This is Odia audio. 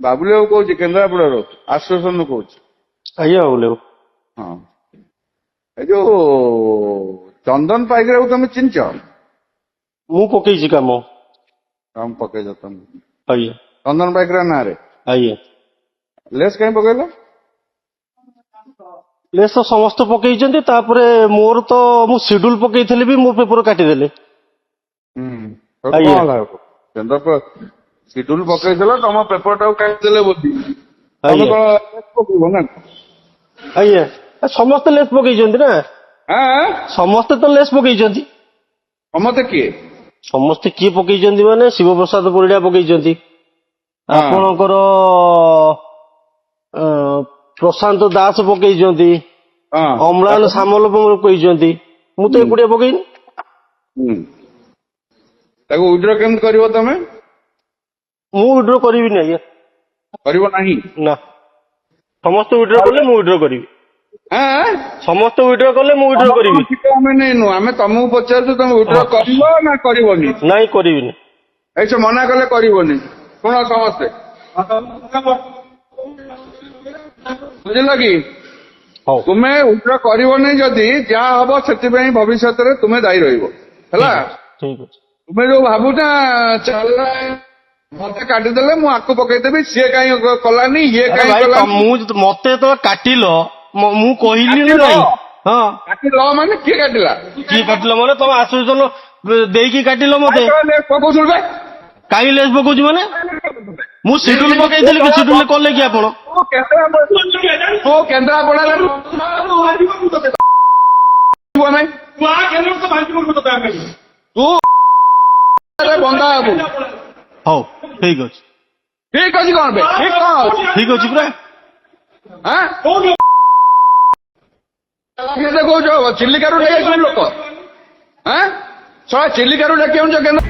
ବାବୁଲି ବାବୁ କହୁଛି କେନ୍ଦ୍ରାପଡାରୁ ଆଶ୍ୱାସନ କହୁଛି। ଆଜ୍ଞା ବାବୁଲି ବାବୁ। ହଁ ଏ ଯୋଉ ଚନ୍ଦନ ପାଇକରାକୁ ତମେ ଚିହ୍ନିଛ? ମୁଁ ପକେଇଛି କାମ। କାମ ପକେଇଛ ତମେ ଆଜ୍ଞା ଚନ୍ଦନ ପାଇକରା ନାଁରେ? ଆଜ୍ଞା। ଲେସ୍ କାହିଁ ପକେଇଲ? ଲେସ୍ ତ ସମସ୍ତେ ପକେଇଛନ୍ତି, ତାପରେ ମୋର ତ ମୁଁ ସିଡ୍ୟୁଲ ପକେଇଥିଲି ବି ମୋ ପେପର କାଟିଦେଲେ। କଣ ଆଜ୍ଞା ହେଲା କେନ୍ଦ୍ର ସିଡ୍ୟୁଲ ପକେଇଥିଲ ତମ ପେପର ଟାକୁ କାଟିଦେଲେ ବୋଲି ତମେ ଆଜ୍ଞା କଣ ଲେସ୍ ପକେଇବ ନା? ଆଜ୍ଞା। ସମସ୍ତେ ଲେସ୍ ପକେଇଛନ୍ତି ନା, ଆଁ ସମସ୍ତେ ତ ଲେସ୍ ପକେଇଛନ୍ତି। ସମସ୍ତେ କିଏ? ସମସ୍ତେ କିଏ ପକେଇଛନ୍ତି ମାନେ ଶିବପ୍ରସାଦ ପରିଡା ପକେଇଛନ୍ତି, ହଁ ଆପଣଙ୍କର ପ୍ରଶାନ୍ତ ଦାସ ପକେଇଛନ୍ତି, ହଁ ଅମ୍ଳାନ ତାପରେ ସାମଲ ପକେଇଛନ୍ତି। ମୁଁ ତ ଏକୁଟିଆ ପକେଇନି। ତାକୁ ୱିଡ୍ର କେମିତି କରିବ ତମେ? ମୁଁ ୱିଡ୍ର କରିବିନି ଆଜ୍ଞା। କରିବ ନାହିଁ? ନା, ସମସ୍ତେ ୱିଡ୍ର କଲେ ମୁଁ ୱିଡ୍ର କରିବି। ଆଁ ସମସ୍ତେ ୱିଡ୍ର କଲେ ମୁଁ ୱିଡ୍ର ତମ କଣ କରିବି। ଠିକ ଆମେ ନେଇନୁ, ଆମେ ତମକୁ ପଚାରୁଛୁ ତମେ ୱିଡ୍ର କରିବ ନା କରିବନି? ନାଇଁ କରିବିନି। ଏଇସବୁ ମନା କଲେ କରିବନି। ଶୁଣ ସମସ୍ତେ, ବୁଝିଲ କି? ହଉ ତୁମେ ୱିଡ୍ର କରିବନି ଯଦି ଯାହା ହବ ସେଥିପାଇଁ ଭବିଷ୍ୟତରେ ତୁମେ ଦାୟୀ ରହିବ, ହେଲା? ଠିକ ଅଛି। ତୁମେ ଯୋଉ ଭାବୁଛ ଚାଲ ମତେ କାଟିଦେଲେ ମୁଁ ଆକୁ ପକେଇଦେବି, ସିଏ କାହିଁ କଲାନି, ଇଏ ଆରେ କାହିଁ ଭାଇ କଲାନି। ମତେ ଯେତେବେଳେ କାଟିଲ ମୁଁ କହିଲି ନା କାଟିଲ ନାଇଁ? ହଁ। କାଟିଲ ମାନେ କିଏ କାଟିଲା? କିଏ କାଟିଲ ମାନେ ତମେ ଆସୋସିଏସନ ଦେଇକି କାଟିଲ ମତେ। ପକଉଥିଲୁ ବା କାହିଁ ଲେସ୍ ପକଉଛି ମାନେ? ମୁଁ ସିଡ୍ୟୁଲ ପକେଇଥିଲି କି ସିଡ୍ୟୁଲ କଲେ କି ଆପଣ? କେନ୍ଦ୍ରାପଡାରେ ବନ୍ଧା ହବୁ। ହଉ ଠିକ ଅଛି। ଠିକ ଅଛି କଣ ବେ? ଠିକ କଣ ଅଛି? ଠିକ ଅଛି ପୁରା। କହୁଛ ଚିଲିକାରୁ ନେଇ ଆସିବୁ ଲୋକ? ଚିଲିକାରୁ ଡାକି ଆଣୁଛ କେନ୍ଦ୍ର